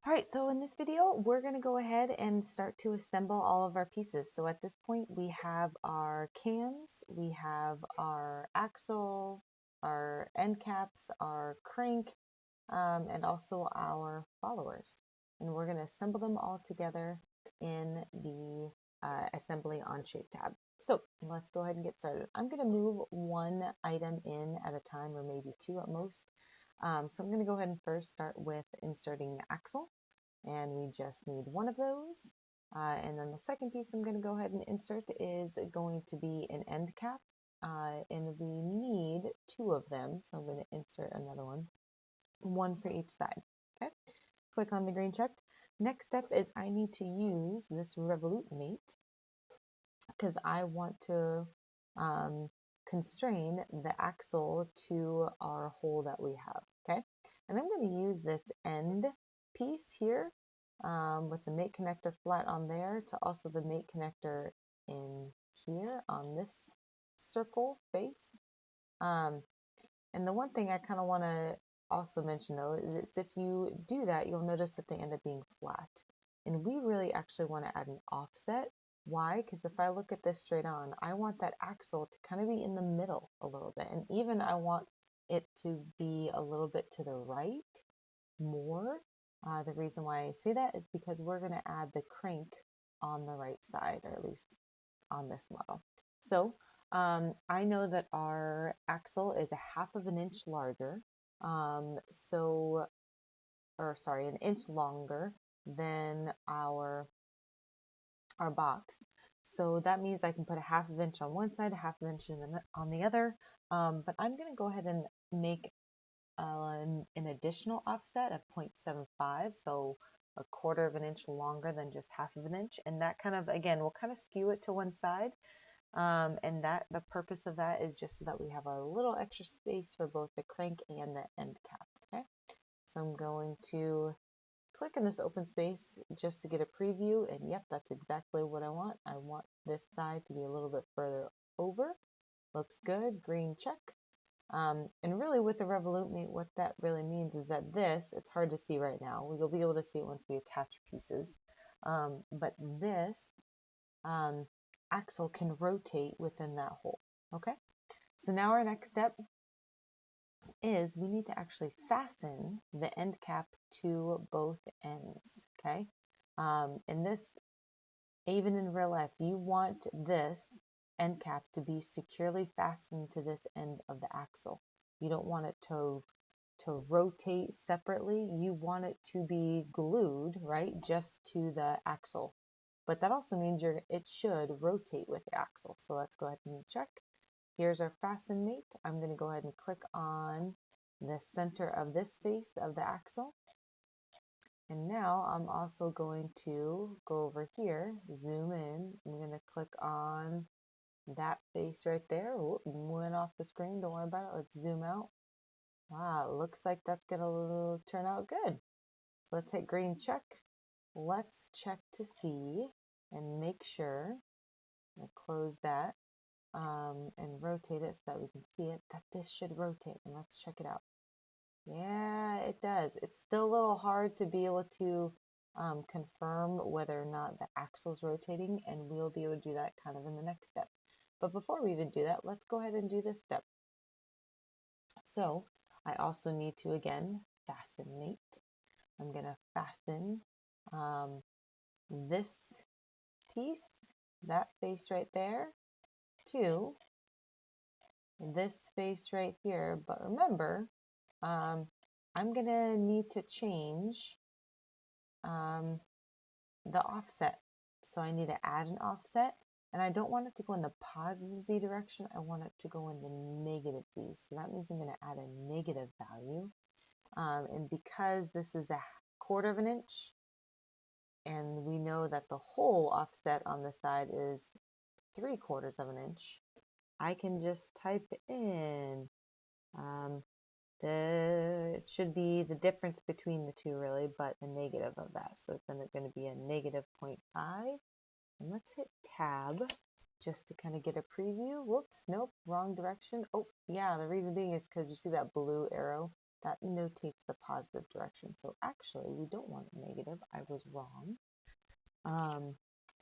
All right, so in this video, we're going to go ahead and start to assemble all of our pieces. So at this point, we have our cams, we have our axle, our end caps, our crank, and also our followers. And we're going to assemble them all together in the Assembly OnShape tab. So let's go ahead and get started. I'm going to move one item in at a time, or maybe two at most. So I'm going to go ahead and first start with inserting the axle, and we just need one of those. And then the second piece I'm going to go ahead and insert is going to be an end cap, and we need two of them, so I'm going to insert another one for each side. Okay, click on the green check. Next step is I need to use this revolute mate because I want to constrain the axle to our hole that we have. Okay, and I'm going to use this end piece here with the mate connector flat on there to also the mate connector in here on this circle face. And the one thing I kind of want to also mention though is if you do that, you'll notice that they end up being flat. And we really actually want to add an offset. Why? Because if I look at this straight on, I want that axle to kind of be in the middle a little bit. And even I want it to be a little bit to the right more. The reason why I say that is because we're going to add the crank on the right side, or at least on this model. So I know that our axle is a half of an inch larger, an inch longer than our box. So that means I can put a half of an inch on one side, a half of an inch on the other. But I'm going to go ahead and make an additional offset of 0.75, so a quarter of an inch longer than just half of an inch. And that kind of, again, will kind of skew it to one side. And that the purpose of that is just so that we have a little extra space for both the crank and the end cap. Okay, so I'm going to click in this open space just to get a preview, and yep, that's exactly what I want. I want this side to be a little bit further over. Looks good, green check. And really with the revolute mate, what that really means is that it's hard to see right now. You'll be able to see it once we attach pieces. But this axle can rotate within that hole. Okay, so now our next step is we need to actually fasten the end cap to both ends. Okay, and this, even in real life, you want this end cap to be securely fastened to this end of the axle. You don't want it to rotate separately. You want it to be glued, right, just to the axle. But that also means it should rotate with the axle. So let's go ahead and check. Here's our fasten mate. I'm going to go ahead and click on the center of this face of the axle. And now I'm also going to go over here, zoom in. I'm going to click on that face right there. Whoop, went off the screen. Don't worry about it. Let's zoom out. Wow, looks like that's going to turn out good. So let's hit green check. Let's check to see and make sure. I close that and rotate it so that we can see it, that this should rotate. And let's check it out. Yeah, it does. It's still a little hard to be able to confirm whether or not the axle is rotating, and we'll be able to do that kind of in the next step. But before we even do that, let's go ahead and do this step. So I also need to, again, fasten mate. I'm going to fasten this piece, that face right there, to this face right here. But remember, I'm going to need to change the offset. So I need to add an offset, and I don't want it to go in the positive Z direction. I want it to go in the negative Z. So that means I'm going to add a negative value. And because this is a quarter of an inch, and we know that the whole offset on this side is 3/4 of an inch, I can just type in it should be the difference between the two really, but a negative of that. So it's then going to be a negative 0.5. And let's hit tab just to kind of get a preview. Whoops, nope, wrong direction. Oh, yeah, the reason being is because you see that blue arrow. that notates the positive direction. So actually, we don't want a negative. I was wrong.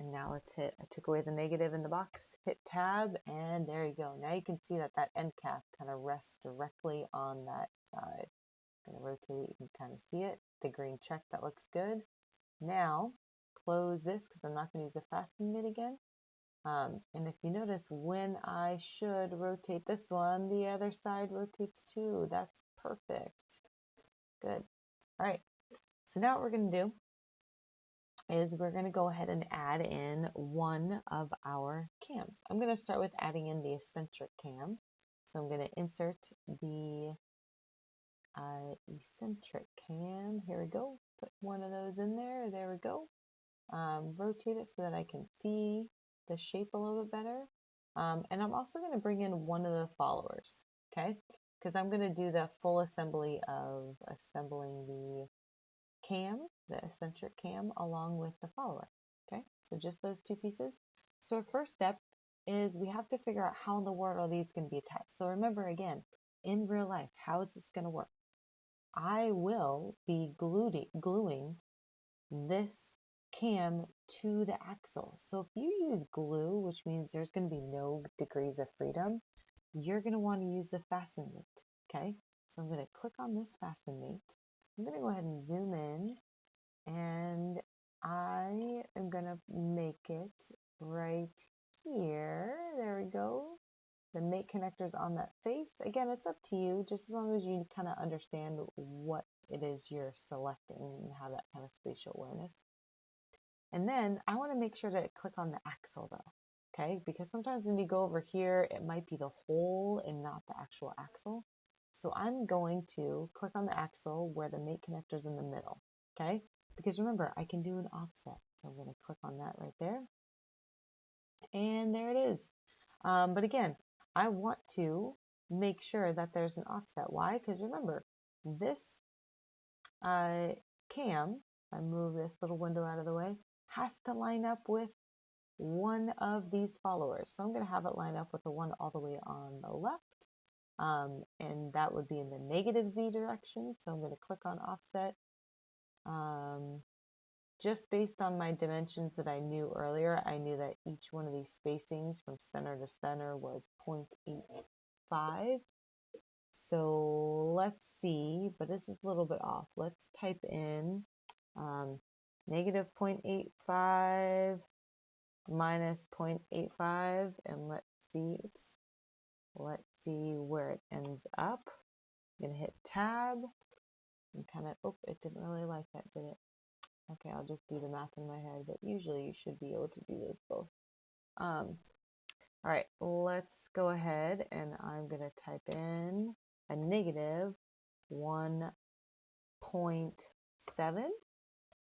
And now let's hit, I took away the negative in the box, hit tab, and there you go. Now you can see that that end cap kind of rests directly on that side. I'm going to rotate, you can kind of see it, the green check, that looks good. Now, close this because I'm not going to use the fasten mitt again. And if you notice, when I should rotate this one, the other side rotates too. That's perfect. Good. All right. So now what we're going to do is we're going to go ahead and add in one of our cams. I'm going to start with adding in the Eccentric Cam. So I'm going to insert the Eccentric Cam. Here we go. Put one of those in there. There we go. Rotate it so that I can see the shape a little bit better. And I'm also going to bring in one of the followers, okay? Because I'm going to do the full assembly of assembling the cam, the Eccentric Cam, along with the follower, okay? So just those two pieces. So our first step is we have to figure out how in the world are these going to be attached. So remember again, in real life, how is this going to work? I will be gluing this cam to the axle. So if you use glue, which means there's going to be no degrees of freedom, you're going to want to use the fasten mate, okay? So I'm going to click on this fasten mate. I'm going to go ahead and zoom in, and I am going to make it right here. There we go. The mate connectors on that face. Again, it's up to you, just as long as you kind of understand what it is you're selecting and have that kind of spatial awareness. And then I want to make sure to click on the axle though, okay? Because sometimes when you go over here, it might be the hole and not the actual axle. So I'm going to click on the axle where the mate connector's in the middle, okay? Because remember, I can do an offset. So I'm going to click on that right there. And there it is. But again, I want to make sure that there's an offset. Why? Because remember, this cam, I move this little window out of the way, has to line up with one of these followers. So I'm going to have it line up with the one all the way on the left. And that would be in the negative Z direction. So I'm going to click on offset. Just based on my dimensions that I knew earlier, I knew that each one of these spacings from center to center was 0.85. So let's see, but this is a little bit off. Let's type in negative 0.85 minus 0.85, and let's see, let's see where it ends up. I'm going to hit tab and kind of, oh, it didn't really like that, did it? Okay, I'll just do the math in my head, but usually you should be able to do those both. All right, let's go ahead and I'm going to type in a negative 1.7,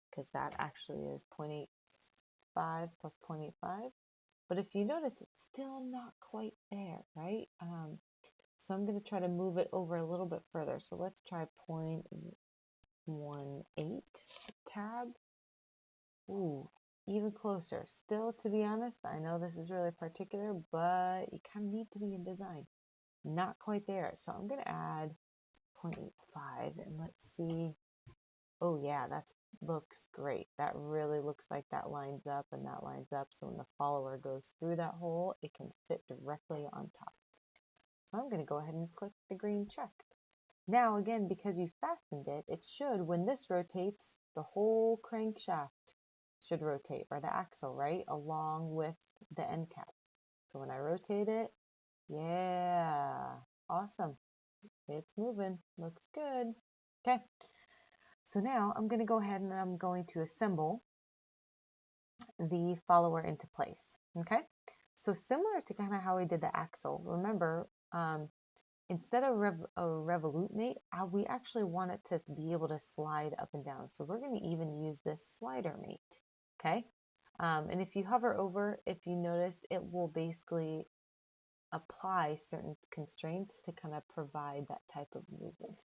because that actually is 0.85 plus 0.85. But if you notice, it's still not quite there, right? So I'm going to try to move it over a little bit further. So let's try 0.18 tab. Ooh, even closer. Still, to be honest, I know this is really particular, but you kind of need to be in design. Not quite there. So I'm going to add 0.85 and let's see. Oh yeah, that looks great. That really looks like that lines up and that lines up. So when the follower goes through that hole, it can fit directly on top. So I'm going to go ahead and click the green check. Now again, because you fastened it, it should, when this rotates, the whole crankshaft should rotate, or the axle, right, along with the end cap. So when I rotate it, yeah, awesome. It's moving, looks good. Okay, so now I'm going to go ahead and I'm going to assemble the follower into place. Okay, so similar to kind of how we did the axle, remember, instead of a revolute mate, we actually want it to be able to slide up and down. So we're going to even use this slider mate. Okay, and if you hover over, if you notice, it will basically apply certain constraints to kind of provide that type of movement.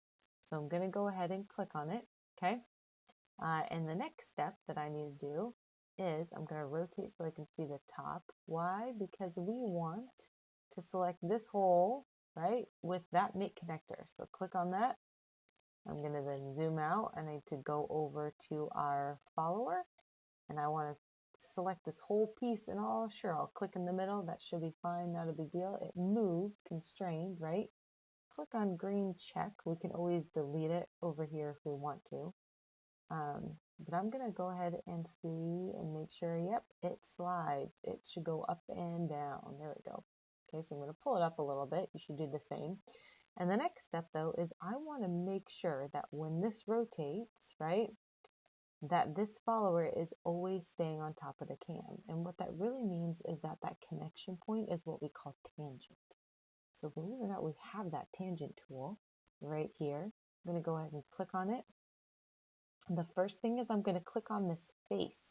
So I'm going to go ahead and click on it. Okay, and the next step that I need to do is I'm going to rotate so I can see the top. Why? Because we want to select this hole, right, with that mate connector. So click on that, I'm going to then zoom out, and I need to go over to our follower, and I want to select this whole piece, and I'll click in the middle. That should be fine, not a big deal. It moved, constrained, right? Click on green check. We can always delete it over here if we want to. But I'm going to go ahead and see and make sure, yep, it slides. It should go up and down. There we go. Okay, so I'm going to pull it up a little bit. You should do the same. And the next step, though, is I want to make sure that when this rotates, right, that this follower is always staying on top of the cam. And what that really means is that that connection point is what we call tangent. So believe it or not, we have that tangent tool right here. I'm going to go ahead and click on it. And the first thing is I'm going to click on this face,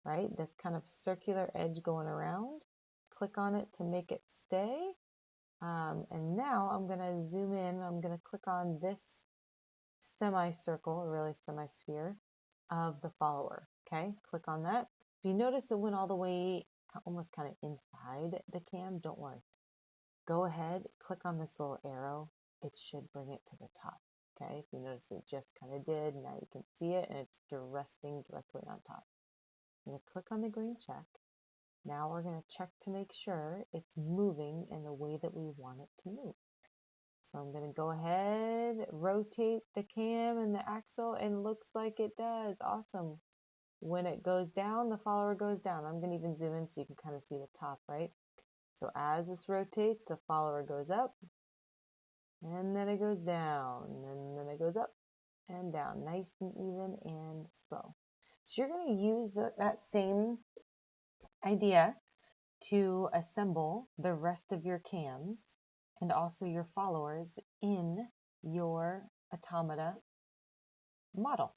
right? This kind of circular edge going around. Click on it to make it stay. And now I'm going to zoom in. I'm going to click on this semicircle, or really semisphere of the follower. Okay, click on that. If you notice it went all the way almost kind of inside the cam, don't worry. Go ahead, click on this little arrow. It should bring it to the top. Okay, if you notice it just kind of did, now you can see it, and it's resting directly on top. I'm going to click on the green check. Now we're going to check to make sure it's moving in the way that we want it to move. So I'm going to go ahead, rotate the cam and the axle, and looks like it does. Awesome. When it goes down, the follower goes down. I'm going to even zoom in so you can kind of see the top, right? So as this rotates, the follower goes up, and then it goes down, and then it goes up and down, nice and even and slow. So you're going to use that same idea to assemble the rest of your cams and also your followers in your automata model.